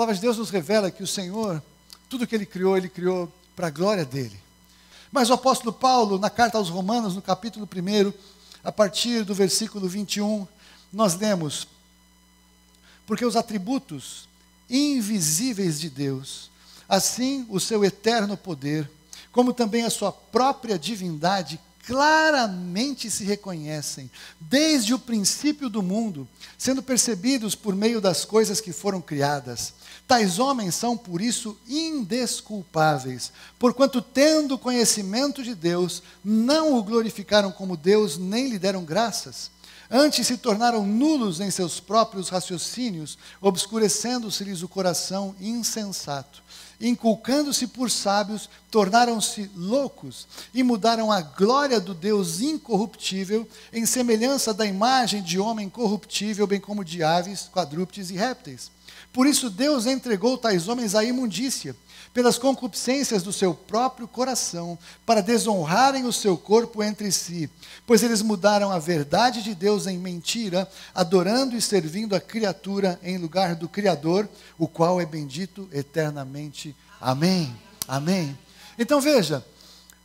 palavra de Deus nos revela que o Senhor, tudo que Ele criou para a glória dEle. Mas o apóstolo Paulo, na carta aos Romanos, no capítulo 1, a partir do versículo 21, nós lemos: porque os atributos invisíveis de Deus, assim o seu eterno poder, como também a sua própria divindade, claramente se reconhecem, desde o princípio do mundo, sendo percebidos por meio das coisas que foram criadas. Tais homens são, por isso, indesculpáveis, porquanto, tendo conhecimento de Deus, não o glorificaram como Deus, nem lhe deram graças. Antes se tornaram nulos em seus próprios raciocínios, obscurecendo-se-lhes o coração insensato. Inculcando-se por sábios, tornaram-se loucos e mudaram a glória do Deus incorruptível em semelhança da imagem de homem corruptível, bem como de aves, quadrúpedes e répteis. Por isso Deus entregou tais homens à imundícia, pelas concupiscências do seu próprio coração, para desonrarem o seu corpo entre si, pois eles mudaram a verdade de Deus em mentira, adorando e servindo a criatura em lugar do Criador, o qual é bendito eternamente. Amém. Amém. Então veja,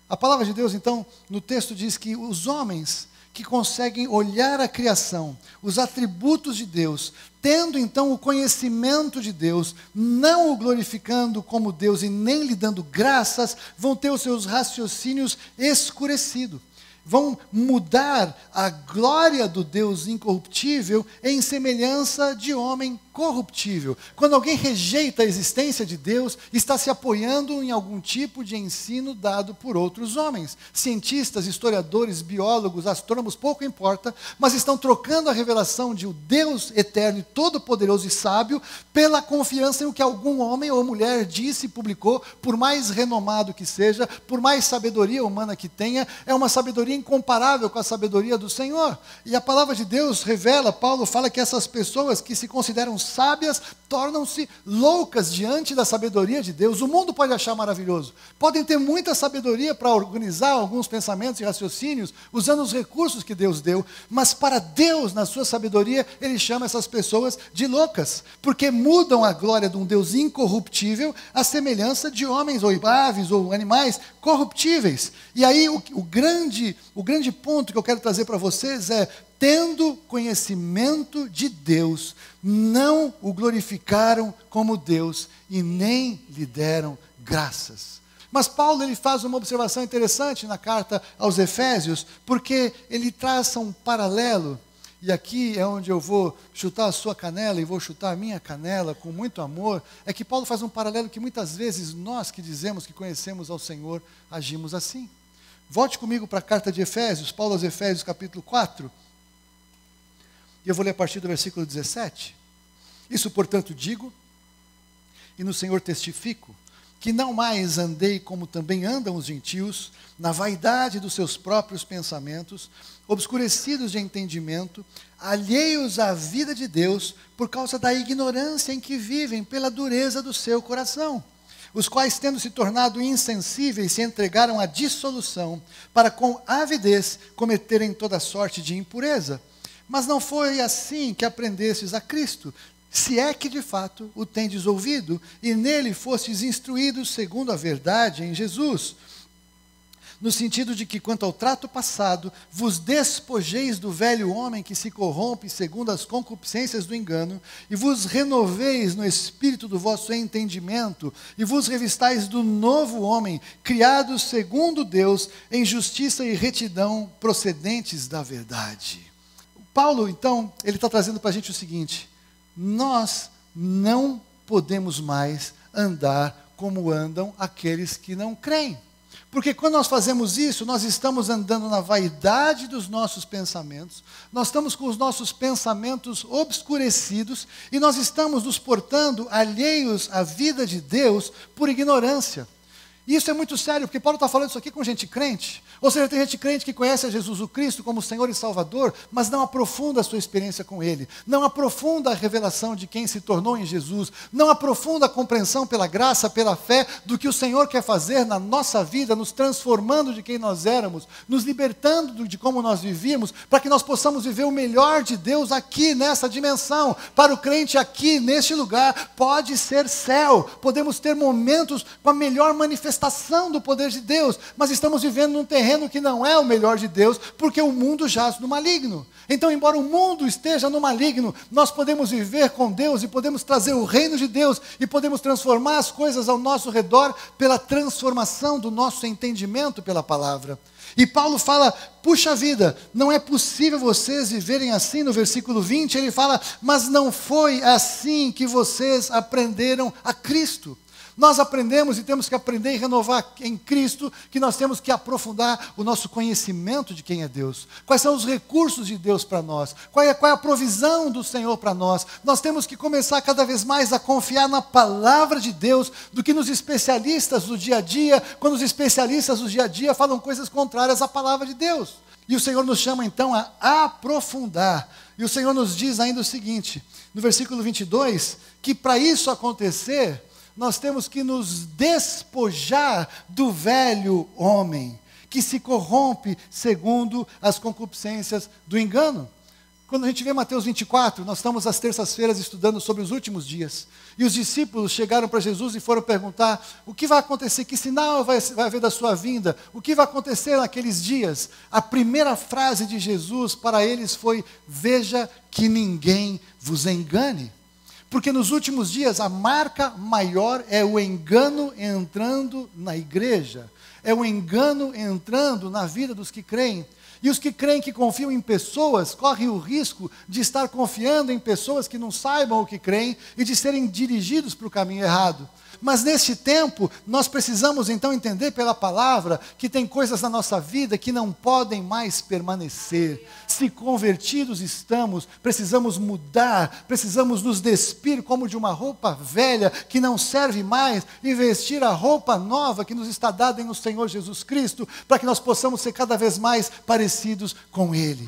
a palavra de Deus, então, no texto diz que os homens que conseguem olhar a criação, os atributos de Deus, tendo então o conhecimento de Deus, não o glorificando como Deus e nem lhe dando graças, vão ter os seus raciocínios escurecidos. Vão mudar a glória do Deus incorruptível em semelhança de homem corruptível. Quando alguém rejeita a existência de Deus, está se apoiando em algum tipo de ensino dado por outros homens. Cientistas, historiadores, biólogos, astrônomos, pouco importa, mas estão trocando a revelação de um Deus eterno e todo-poderoso e sábio pela confiança em o que algum homem ou mulher disse e publicou, por mais renomado que seja, por mais sabedoria humana que tenha, é uma sabedoria incomparável com a sabedoria do Senhor. E a palavra de Deus revela, Paulo fala que essas pessoas que se consideram sábias tornam-se loucas diante da sabedoria de Deus. O mundo pode achar maravilhoso, podem ter muita sabedoria para organizar alguns pensamentos e raciocínios, usando os recursos que Deus deu, mas para Deus, na sua sabedoria, Ele chama essas pessoas de loucas, porque mudam a glória de um Deus incorruptível à semelhança de homens ou aves ou animais corruptíveis. E aí o grande ponto que eu quero trazer para vocês é: tendo conhecimento de Deus, não o glorificaram como Deus e nem lhe deram graças. Mas Paulo ele faz uma observação interessante na carta aos Efésios, porque ele traça um paralelo, e aqui é onde eu vou chutar a sua canela e vou chutar a minha canela com muito amor, é que Paulo faz um paralelo que muitas vezes nós que dizemos que conhecemos ao Senhor, agimos assim. Volte comigo para a carta de Efésios, Paulo aos Efésios capítulo 4, e eu vou ler a partir do versículo 17. Isso, portanto, digo, e no Senhor testifico, que não mais andei como também andam os gentios, na vaidade dos seus próprios pensamentos, obscurecidos de entendimento, alheios à vida de Deus, por causa da ignorância em que vivem, pela dureza do seu coração, os quais, tendo se tornado insensíveis, se entregaram à dissolução, para com avidez cometerem toda sorte de impureza. Mas não foi assim que aprendestes a Cristo, se é que de fato o tendes ouvido, e nele fostes instruídos segundo a verdade em Jesus, no sentido de que, quanto ao trato passado, vos despojeis do velho homem que se corrompe segundo as concupiscências do engano, e vos renoveis no espírito do vosso entendimento, e vos revistais do novo homem, criado segundo Deus, em justiça e retidão procedentes da verdade. Paulo, então, ele está trazendo para a gente o seguinte: nós não podemos mais andar como andam aqueles que não creem. Porque quando nós fazemos isso, nós estamos andando na vaidade dos nossos pensamentos, nós estamos com os nossos pensamentos obscurecidos e nós estamos nos portando alheios à vida de Deus por ignorância. E isso é muito sério, porque Paulo está falando isso aqui com gente crente. Ou seja, tem gente crente que conhece a Jesus o Cristo como Senhor e Salvador, mas não aprofunda a sua experiência com Ele, não aprofunda a revelação de quem se tornou em Jesus, não aprofunda a compreensão pela graça, pela fé, do que o Senhor quer fazer na nossa vida, nos transformando de quem nós éramos, nos libertando de como nós vivíamos, para que nós possamos viver o melhor de Deus aqui, nessa dimensão. Para o crente aqui, neste lugar, pode ser céu, podemos ter momentos com a melhor manifestação do poder de Deus, mas estamos vivendo num terreno que não é o melhor de Deus, porque o mundo jaz no maligno. Então, embora o mundo esteja no maligno, nós podemos viver com Deus e podemos trazer o reino de Deus e podemos transformar as coisas ao nosso redor pela transformação do nosso entendimento pela palavra. E Paulo fala, puxa vida, não é possível vocês viverem assim. No versículo 20 ele fala, mas não foi assim que vocês aprenderam a Cristo. Nós aprendemos e temos que aprender e renovar em Cristo, que nós temos que aprofundar o nosso conhecimento de quem é Deus. Quais são os recursos de Deus para nós? Qual é a provisão do Senhor para nós? Nós temos que começar cada vez mais a confiar na palavra de Deus do que nos especialistas do dia a dia, quando os especialistas do dia a dia falam coisas contrárias à palavra de Deus. E o Senhor nos chama então a aprofundar. E o Senhor nos diz ainda o seguinte, no versículo 22, que para isso acontecer, nós temos que nos despojar do velho homem, que se corrompe segundo as concupiscências do engano. Quando a gente vê Mateus 24, nós estamos às terças-feiras estudando sobre os últimos dias. E os discípulos chegaram para Jesus e foram perguntar, o que vai acontecer, que sinal vai haver da sua vinda? O que vai acontecer naqueles dias? A primeira frase de Jesus para eles foi, veja que ninguém vos engane. Porque nos últimos dias a marca maior é o engano entrando na igreja, é o engano entrando na vida dos que creem. E os que creem, que confiam em pessoas, correm o risco de estar confiando em pessoas que não saibam o que creem e de serem dirigidos para o caminho errado. Mas neste tempo, nós precisamos então entender pela palavra que tem coisas na nossa vida que não podem mais permanecer. Se convertidos estamos, precisamos mudar, precisamos nos despir como de uma roupa velha que não serve mais e vestir a roupa nova que nos está dada no Senhor Jesus Cristo, para que nós possamos ser cada vez mais parecidos com Ele.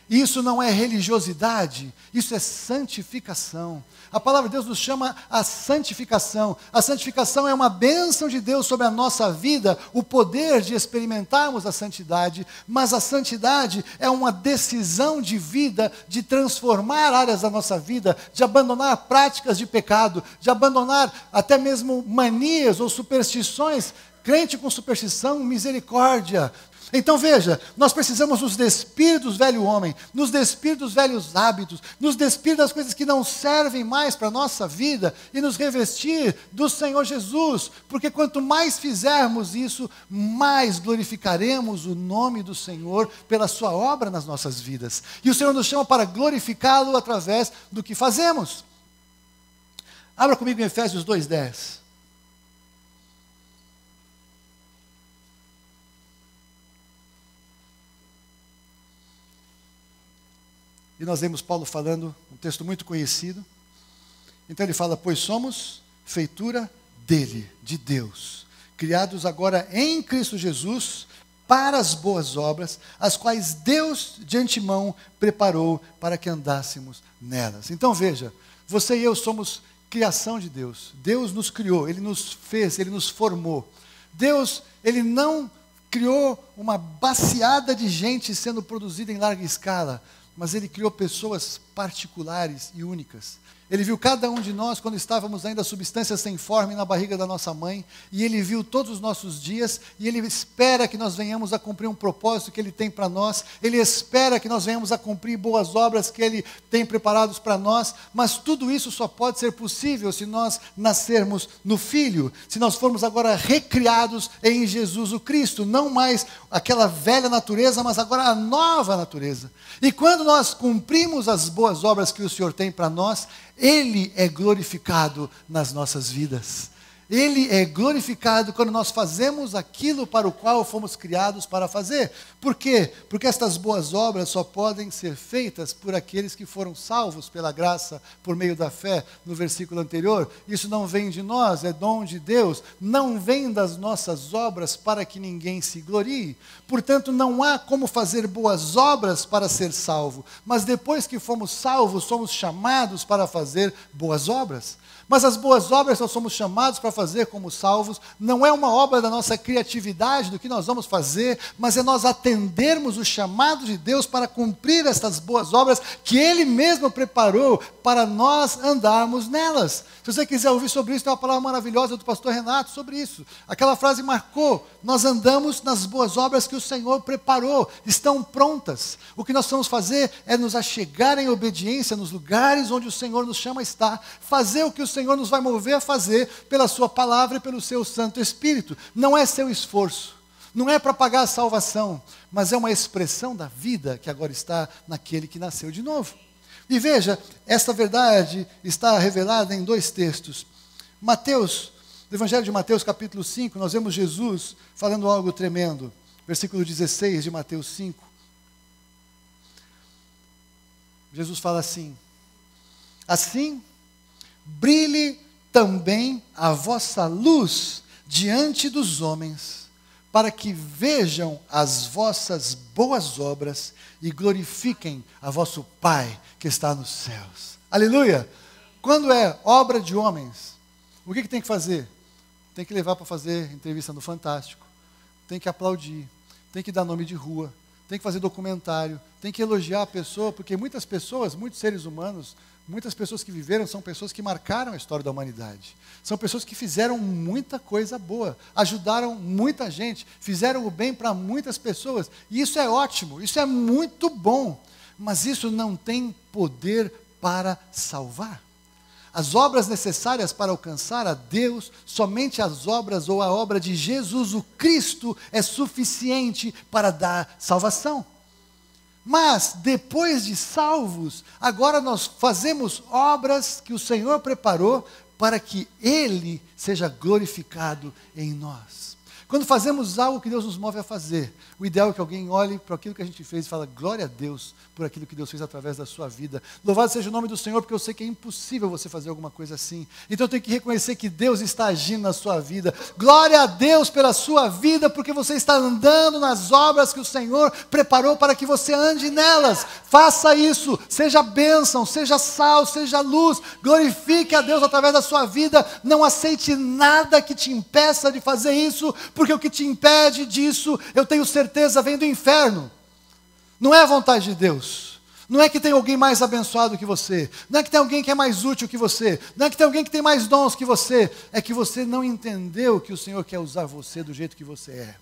Isso não é religiosidade, isso é santificação. A palavra de Deus nos chama a santificação. A santificação é uma bênção de Deus sobre a nossa vida, o poder de experimentarmos a santidade, mas a santidade é uma decisão de vida, de transformar áreas da nossa vida, de abandonar práticas de pecado, de abandonar até mesmo manias ou superstições. Crente com superstição, misericórdia. Então veja, nós precisamos nos despir do velho homem, nos despir dos velhos hábitos, nos despir das coisas que não servem mais para a nossa vida e nos revestir do Senhor Jesus, porque quanto mais fizermos isso, mais glorificaremos o nome do Senhor pela sua obra nas nossas vidas. E o Senhor nos chama para glorificá-lo através do que fazemos. Abra comigo em Efésios 2:10. E nós vemos Paulo falando, um texto muito conhecido. Então ele fala, pois somos feitura dele, de Deus, criados agora em Cristo Jesus, para as boas obras, as quais Deus de antemão preparou para que andássemos nelas. Então veja, você e eu somos criação de Deus. Deus nos criou, Ele nos fez, Ele nos formou. Deus, Ele não criou uma baciada de gente sendo produzida em larga escala, mas Ele criou pessoas particulares e únicas. Ele viu cada um de nós quando estávamos ainda substância sem forma na barriga da nossa mãe, e Ele viu todos os nossos dias, e Ele espera que nós venhamos a cumprir um propósito que Ele tem para nós, Ele espera que nós venhamos a cumprir boas obras que Ele tem preparados para nós, mas tudo isso só pode ser possível se nós nascermos no Filho, se nós formos agora recriados em Jesus o Cristo, não mais aquela velha natureza, mas agora a nova natureza. E quando nós cumprimos as boas obras que o Senhor tem para nós, Ele é glorificado nas nossas vidas. Ele é glorificado quando nós fazemos aquilo para o qual fomos criados para fazer. Por quê? Porque estas boas obras só podem ser feitas por aqueles que foram salvos pela graça, por meio da fé, no versículo anterior. Isso não vem de nós, é dom de Deus. Não vem das nossas obras para que ninguém se glorie. Portanto, não há como fazer boas obras para ser salvo. Mas depois que fomos salvos, somos chamados para fazer boas obras. Mas as boas obras que nós somos chamados para fazer como salvos, não é uma obra da nossa criatividade, do que nós vamos fazer, mas é nós atendermos o chamado de Deus para cumprir estas boas obras que Ele mesmo preparou para nós andarmos nelas. Se você quiser ouvir sobre isso, tem uma palavra maravilhosa do pastor Renato sobre isso. Aquela frase marcou: nós andamos nas boas obras que o Senhor preparou, estão prontas. O que nós vamos fazer é nos achegar em obediência nos lugares onde o Senhor nos chama a estar, fazer o que o Senhor nos vai mover a fazer pela sua palavra e pelo seu Santo Espírito. Não é seu esforço, não é para pagar a salvação, mas é uma expressão da vida que agora está naquele que nasceu de novo. E veja, esta verdade está revelada em 2 textos. Mateus, no Evangelho de Mateus, capítulo 5, nós vemos Jesus falando algo tremendo. Versículo 16 de Mateus 5. Jesus fala assim: assim, brilhe também a vossa luz diante dos homens, para que vejam as vossas boas obras e glorifiquem a vosso Pai que está nos céus. Aleluia! Quando é obra de homens, o que tem que fazer? Tem que levar para fazer entrevista no Fantástico, tem que aplaudir, tem que dar nome de rua, tem que fazer documentário, tem que elogiar a pessoa, porque muitas pessoas, muitos seres humanos, muitas pessoas que viveram são pessoas que marcaram a história da humanidade. São pessoas que fizeram muita coisa boa, ajudaram muita gente, fizeram o bem para muitas pessoas. E isso é ótimo, isso é muito bom. Mas isso não tem poder para salvar. As obras necessárias para alcançar a Deus, somente as obras ou a obra de Jesus, o Cristo, é suficiente para dar salvação. Mas, depois de salvos, agora nós fazemos obras que o Senhor preparou para que Ele seja glorificado em nós. Quando fazemos algo que Deus nos move a fazer, o ideal é que alguém olhe para aquilo que a gente fez e fale: glória a Deus por aquilo que Deus fez através da sua vida. Louvado seja o nome do Senhor, porque eu sei que é impossível você fazer alguma coisa assim. Então eu tenho que reconhecer que Deus está agindo na sua vida. Glória a Deus pela sua vida, porque você está andando nas obras que o Senhor preparou para que você ande nelas. Faça isso, seja bênção, seja sal, seja luz. Glorifique a Deus através da sua vida. Não aceite nada que te impeça de fazer isso, porque o que te impede disso, eu tenho certeza, vem do inferno. Não é a vontade de Deus. Não é que tem alguém mais abençoado que você. Não é que tem alguém que é mais útil que você. Não é que tem alguém que tem mais dons que você. É que você não entendeu que o Senhor quer usar você do jeito que você é.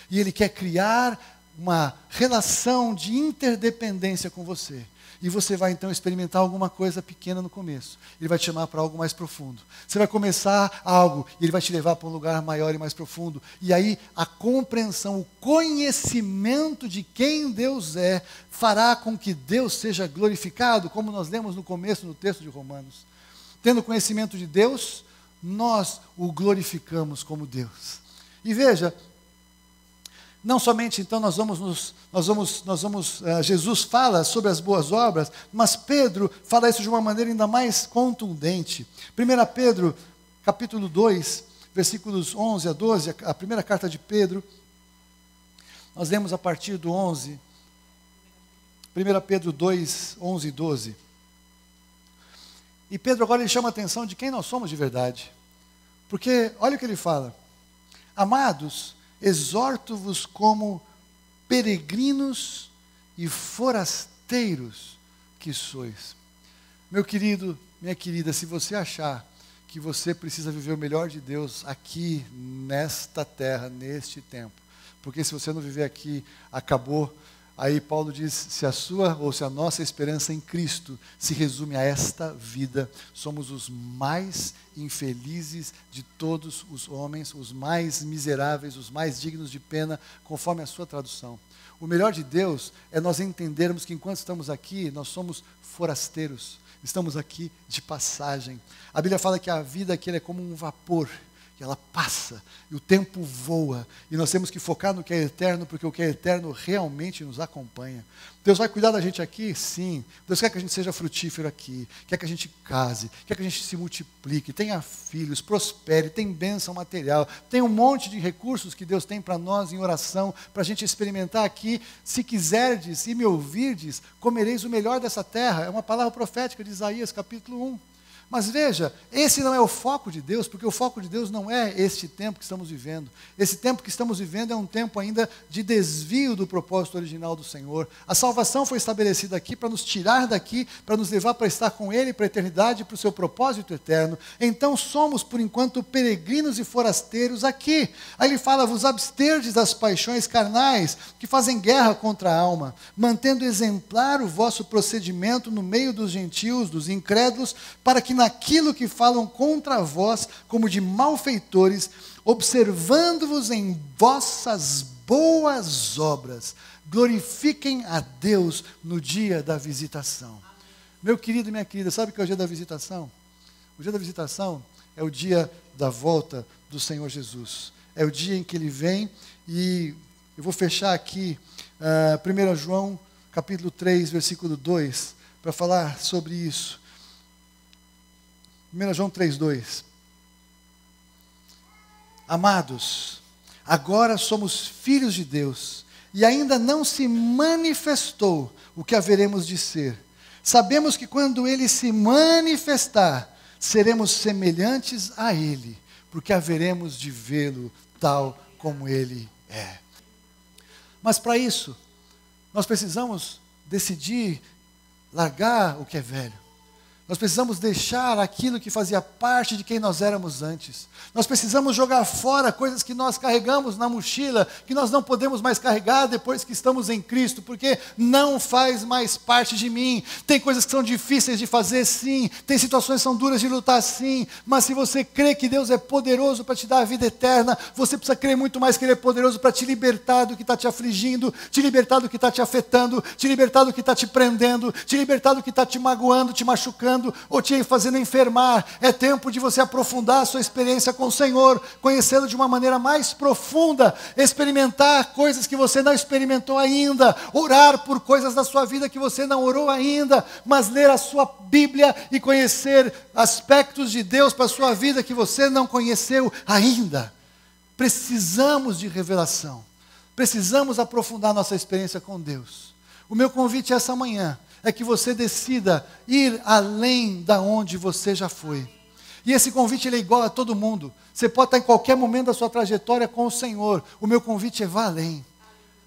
E Ele quer criar uma relação de interdependência com você. E você vai então experimentar alguma coisa pequena no começo. Ele vai te chamar para algo mais profundo. Você vai começar algo e Ele vai te levar para um lugar maior e mais profundo. E aí a compreensão, o conhecimento de quem Deus é, fará com que Deus seja glorificado, como nós lemos no começo no texto de Romanos. Tendo conhecimento de Deus, nós o glorificamos como Deus. E veja, não somente então Jesus fala sobre as boas obras, mas Pedro fala isso de uma maneira ainda mais contundente. 1 Pedro, capítulo 2, versículos 11 a 12, a primeira carta de Pedro, nós lemos a partir do 11, 1 Pedro 2, 11 e 12. E Pedro agora ele chama a atenção de quem nós somos de verdade. Porque, olha o que ele fala: amados, exorto-vos como peregrinos e forasteiros que sois. Meu querido, minha querida, se você achar que você precisa viver o melhor de Deus aqui, nesta terra, neste tempo, porque se você não viver aqui, acabou. Aí Paulo diz: se a sua ou se a nossa esperança em Cristo se resume a esta vida, somos os mais infelizes de todos os homens, os mais miseráveis, os mais dignos de pena, conforme a sua tradução. O melhor de Deus é nós entendermos que enquanto estamos aqui, nós somos forasteiros, estamos aqui de passagem. A Bíblia fala que a vida aqui é como um vapor, e ela passa, e o tempo voa, e nós temos que focar no que é eterno, porque o que é eterno realmente nos acompanha. Deus vai cuidar da gente aqui? Sim. Deus quer que a gente seja frutífero aqui, quer que a gente case, quer que a gente se multiplique, tenha filhos, prospere, tem bênção material, tem um monte de recursos que Deus tem para nós em oração, para a gente experimentar aqui. Se quiserdes e me ouvirdes, comereis o melhor dessa terra. É uma palavra profética de Isaías, capítulo 1. Mas veja, esse não é o foco de Deus, porque o foco de Deus não é este tempo que estamos vivendo. Esse tempo que estamos vivendo é um tempo ainda de desvio do propósito original do Senhor. A salvação foi estabelecida aqui para nos tirar daqui, para nos levar para estar com Ele, para a eternidade, para o seu propósito eterno. Então somos, por enquanto, peregrinos e forasteiros aqui. Aí ele fala, vos absterdes das paixões carnais, que fazem guerra contra a alma, mantendo exemplar o vosso procedimento no meio dos gentios, dos incrédulos, para que naquilo que falam contra vós, como de malfeitores, observando-vos em vossas boas obras, glorifiquem a Deus no dia da visitação. Meu querido e minha querida, sabe o que é o dia da visitação? O dia da visitação é o dia da volta do Senhor Jesus. É o dia em que Ele vem, e eu vou fechar aqui 1 João capítulo 3, versículo 2, para falar sobre isso. 1 João 3,2. Amados, agora somos filhos de Deus, e ainda não se manifestou o que haveremos de ser. Sabemos que quando Ele se manifestar, seremos semelhantes a Ele, porque haveremos de vê-lo tal como Ele é. Mas para isso, nós precisamos decidir largar o que é velho. Nós precisamos deixar aquilo que fazia parte de quem nós éramos antes. Nós precisamos jogar fora coisas que nós carregamos na mochila, que nós não podemos mais carregar depois que estamos em Cristo, porque não faz mais parte de mim. Tem coisas que são difíceis de fazer, sim. Tem situações que são duras de lutar, sim. Mas se você crê que Deus é poderoso para te dar a vida eterna, você precisa crer muito mais que Ele é poderoso para te libertar do que está te afligindo, te libertar do que está te afetando, te libertar do que está te prendendo, te libertar do que está te magoando, te machucando, ou te fazendo enfermar. É tempo de você aprofundar a sua experiência com o Senhor, conhecê-lo de uma maneira mais profunda, experimentar coisas que você não experimentou ainda, orar por coisas da sua vida que você não orou ainda, mas ler a sua Bíblia e conhecer aspectos de Deus para a sua vida que você não conheceu ainda. Precisamos de revelação, precisamos aprofundar nossa experiência com Deus. O meu convite essa manhã é que você decida ir além da onde você já foi. E esse convite ele é igual a todo mundo. Você pode estar em qualquer momento da sua trajetória com o Senhor. O meu convite é vá além.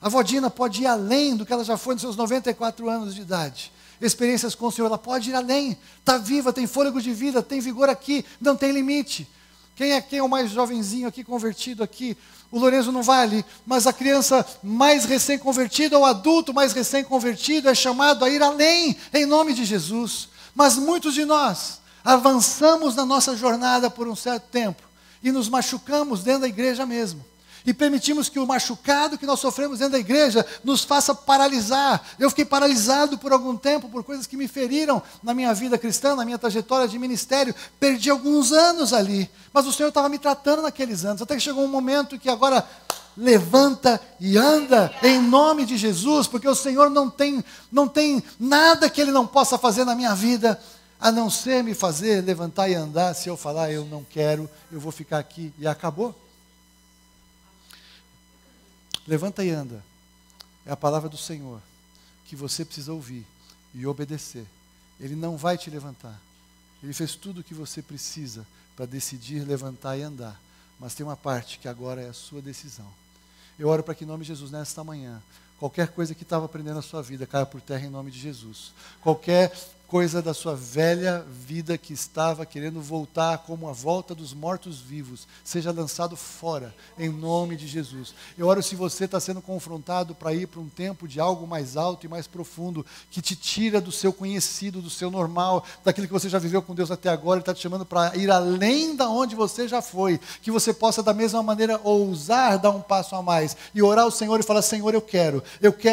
A avó Dina pode ir além do que ela já foi nos seus 94 anos de idade. Experiências com o Senhor, ela pode ir além. Está viva, tem fôlego de vida, tem vigor aqui, não tem limite. Quem é o mais jovenzinho aqui, convertido aqui? O Lourenço não vai ali, mas a criança mais recém-convertida, ou adulto mais recém-convertido, é chamado a ir além, em nome de Jesus. Mas muitos de nós avançamos na nossa jornada por um certo tempo, e nos machucamos dentro da igreja mesmo. E permitimos que o machucado que nós sofremos dentro da igreja nos faça paralisar. Eu fiquei paralisado por algum tempo, por coisas que me feriram na minha vida cristã, na minha trajetória de ministério. Perdi alguns anos ali, mas o Senhor estava me tratando naqueles anos, até que chegou um momento que agora levanta e anda em nome de Jesus, porque o Senhor não tem nada que Ele não possa fazer na minha vida, a não ser me fazer levantar e andar. Se eu falar eu não quero, eu vou ficar aqui, e acabou. Levanta e anda. É a palavra do Senhor que você precisa ouvir e obedecer. Ele não vai te levantar. Ele fez tudo o que você precisa para decidir levantar e andar. Mas tem uma parte que agora é a sua decisão. Eu oro para que em nome de Jesus, nesta manhã, qualquer coisa que estava prendendo a sua vida caia por terra em nome de Jesus. Qualquer coisa da sua velha vida que estava querendo voltar como a volta dos mortos-vivos, seja lançado fora, em nome de Jesus. Eu oro se você está sendo confrontado para ir para um tempo de algo mais alto e mais profundo, que te tira do seu conhecido, do seu normal, daquilo que você já viveu com Deus até agora. Ele está te chamando para ir além da onde você já foi, que você possa da mesma maneira ousar dar um passo a mais, e orar ao Senhor e falar: Senhor, eu quero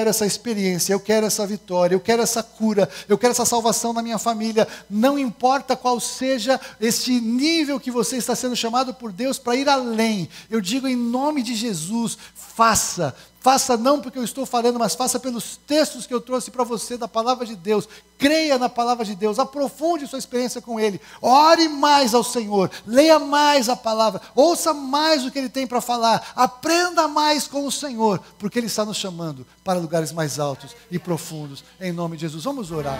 essa experiência, eu quero essa vitória, eu quero essa cura, eu quero essa salvação transformação na minha família. Não importa qual seja esse nível que você está sendo chamado por Deus para ir além. Eu digo em nome de Jesus, faça. Faça não porque eu estou falando, mas faça pelos textos que eu trouxe para você da palavra de Deus. Creia na palavra de Deus, aprofunde sua experiência com Ele. Ore mais ao Senhor, leia mais a palavra, ouça mais o que Ele tem para falar. Aprenda mais com o Senhor, porque Ele está nos chamando para lugares mais altos e profundos. Em nome de Jesus, vamos orar.